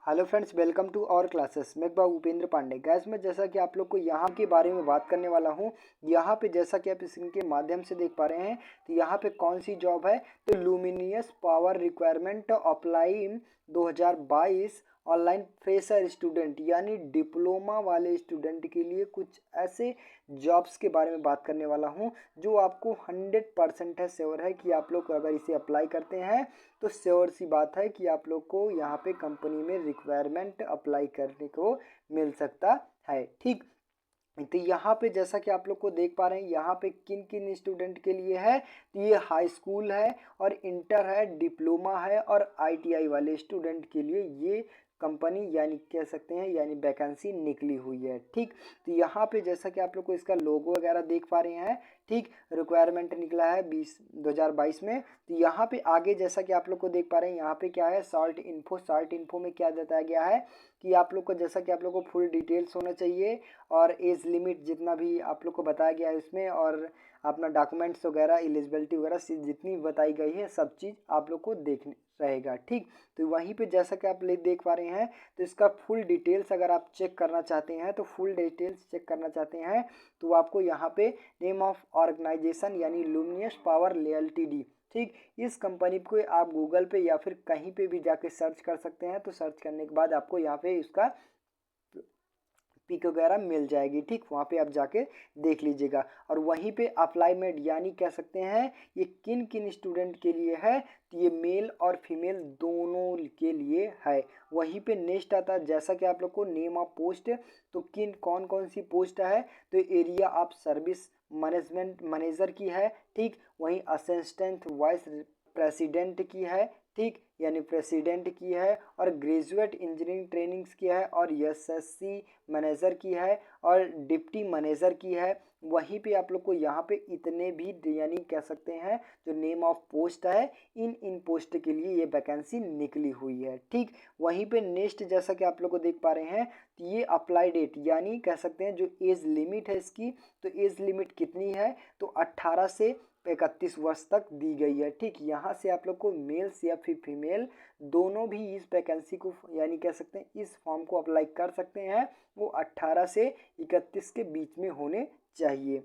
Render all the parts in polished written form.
Hello friends, welcome to our classes. मैं एक बार Upendra Pandey. Gas में जैसा कि आप लोग को यहाँ के बारे में बात करने वाला हूँ। यहाँ पे जैसा कि आप स्क्रीन के माध्यम से देख पा रहे हैं, तो यहाँ पे कौन सी जॉब है, तो luminous power requirement apply 2022 online fresher student यानी डिप्लोमा वाले स्टूडेंट के लिए कुछ ऐसे जॉब्स के बारे में बात करने वाला हूँ जो आपको 100% है, श्योर है कि आप लोग अगर इसे अप्लाई करते हैं तो श्योर सी बात है कि आप लोग को यहाँ पे कंपनी में रिक्वायरमेंट अप्लाई करने को मिल सकता है। ठीक, तो यहाँ पे जैसा कि आप लोग को देख पा रहे हैं, यहाँ पे किन किन स्टूडेंट के लिए है, तो ये हाई स्कूल है और इंटर है, डिप्लोमा है और आईटीआई वाले स्टूडेंट के लिए ये कंपनी यानी कह सकते हैं यानी वैकेंसी निकली हुई है। ठीक, तो यहाँ पे जैसा कि आप लोग को इसका लोगो वगैरह देख पा रहे हैं। ठीक, रिक्वायरमेंट निकला है 2022 में। तो यहाँ पे आगे जैसा कि आप लोग को देख पा रहे हैं, यहाँ पे क्या है, शॉर्ट इन्फो में क्या बताया गया है कि आप लोग को जैसा कि आप लोग को फुल डिटेल्स होना चाहिए और एज लिमिट जितना भी आप लोग को बताया गया है उसमें, और अपना डॉक्यूमेंट्स वगैरह, एलिजिबिलिटी वगैरह जितनी बताई गई है सब चीज़ आप लोग को देखने रहेगा। ठीक, तो वहीं पे जैसा कि आप देख पा रहे हैं, तो इसका फुल डिटेल्स अगर आप चेक करना चाहते हैं, तो फुल डिटेल्स चेक करना चाहते हैं तो आपको यहाँ पे नेम ऑफ ऑर्गेनाइजेशन यानी लुमिनियस पावर एलटीडी, ठीक, इस कंपनी को आप गूगल पे या फिर कहीं पे भी जाके सर्च कर सकते हैं। तो सर्च करने के बाद आपको यहाँ पे इसका पिक वगैरह मिल जाएगी। ठीक, वहाँ पे आप जाके देख लीजिएगा। और वहीं पे अप्लाईमेंट यानी कह सकते हैं ये किन किन स्टूडेंट के लिए है, तो ये मेल और फीमेल दोनों के लिए है। वहीं पे नेक्स्ट आता है जैसा कि आप लोग को नेम ऑफ पोस्ट, तो किन कौन कौन सी पोस्ट है, तो area of service management manager की है। ठीक, वहीं असिस्टेंट वाइस प्रेसिडेंट की है। ठीक, यानी प्रेसिडेंट की है, और ग्रेजुएट इंजीनियरिंग ट्रेनिंग्स की है, और एसएससी मैनेजर की है, और डिप्टी मैनेजर की है। वहीं पे आप लोग को यहाँ पे इतने भी यानी कह सकते हैं जो नेम ऑफ पोस्ट है, इन पोस्ट के लिए ये वैकेंसी निकली हुई है। ठीक, वहीं पे नेक्स्ट जैसा कि आप लोग को देख पा रहे हैं, तो ये अप्लाई डेट यानी कह सकते हैं जो एज लिमिट है इसकी, तो एज लिमिट कितनी है, तो 18 से 31 वर्ष तक दी गई है। ठीक, यहाँ से आप लोग को मेल्स या फिर फीमेल दोनों भी इस वैकेंसी को यानी कह सकते हैं इस फॉर्म को अप्लाई कर सकते हैं। वो 18 से 31 के बीच में होने चाहिए।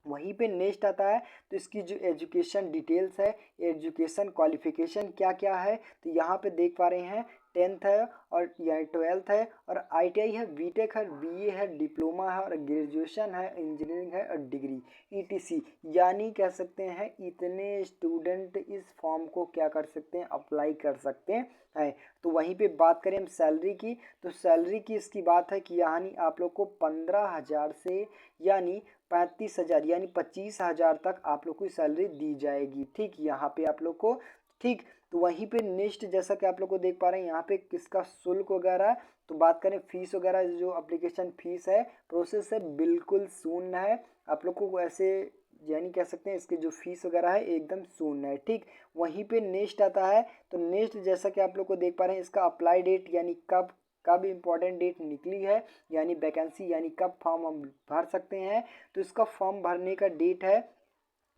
वहीं पे नेक्स्ट आता है, तो इसकी जो एजुकेशन डिटेल्स है, एजुकेशन क्वालिफिकेशन क्या क्या है, तो यहाँ पे देख पा रहे हैं 10th है और या 12th है, और आईटीआई है, बीटेक है, बीए है, डिप्लोमा है, और ग्रेजुएशन है, इंजीनियरिंग है, और डिग्री ईटीसी। यानी कह सकते हैं इतने स्टूडेंट इस फॉर्म को क्या कर सकते हैं, अप्लाई कर सकते हैं। तो वहीं पे बात करें हम सैलरी की, तो सैलरी की इसकी बात है कि यानी आप लोग को 15,000 से यानी 35,000 यानी 25,000 तक आप लोग को सैलरी दी जाएगी। ठीक, यहाँ पे आप लोग को। ठीक, तो वहीं पे नेक्स्ट जैसा कि आप लोग को देख पा रहे हैं, यहाँ पे किसका शुल्क वगैरह, तो बात करें फीस वगैरह, जो एप्लीकेशन फीस है, प्रोसेस है, बिल्कुल शून्य है। आप लोग को ऐसे यानी कह सकते हैं इसकी जो फीस वगैरह है एकदम शून्य है। ठीक, वहीं पे नेक्स्ट आता है, तो नेक्स्ट जैसा कि आप लोग को देख पा रहे हैं, इसका अप्लाई डेट यानी कब इम्पॉर्टेंट डेट निकली है, यानी वैकेंसी यानी कब फॉर्म हम भर सकते हैं, तो इसका फॉर्म भरने का डेट है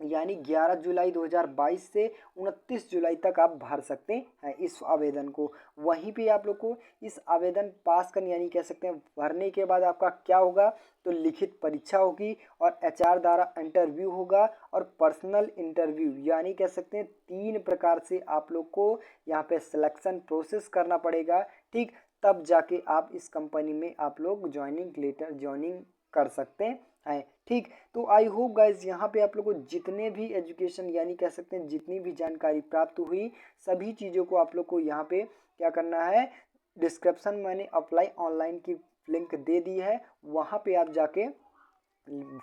यानी 11 जुलाई 2022 से 29 जुलाई तक आप भर सकते हैं इस आवेदन को। वहीं पे आप लोग को इस आवेदन पास करने यानी कह सकते हैं भरने के बाद आपका क्या होगा, तो लिखित परीक्षा होगी और एचआर द्वारा इंटरव्यू होगा, और पर्सनल इंटरव्यू यानी कह सकते हैं 3 प्रकार से आप लोग को यहाँ पे सिलेक्शन प्रोसेस करना पड़ेगा। ठीक, तब जाके आप इस कंपनी में आप लोग ज्वाइनिंग कर सकते हैं। ठीक, तो आई होप गाइज यहाँ पे आप लोग को जितने भी एजुकेशन यानी कह सकते हैं जितनी भी जानकारी प्राप्त हुई, सभी चीज़ों को आप लोग को यहाँ पे क्या करना है, डिस्क्रिप्शन मैंने अप्लाई ऑनलाइन की लिंक दे दी है, वहाँ पे आप जाके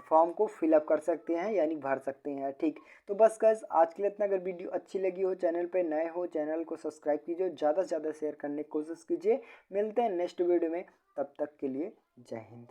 फॉर्म को फिलअप कर सकते हैं यानी भर सकते हैं। ठीक, तो बस गाइस आज के लिए इतना। अगर वीडियो अच्छी लगी हो, चैनल पे नए हो, चैनल को सब्सक्राइब कीजिए, ज़्यादा से ज़्यादा शेयर करने की कोशिश कीजिए। मिलते हैं नेक्स्ट वीडियो में, तब तक के लिए जय हिंद।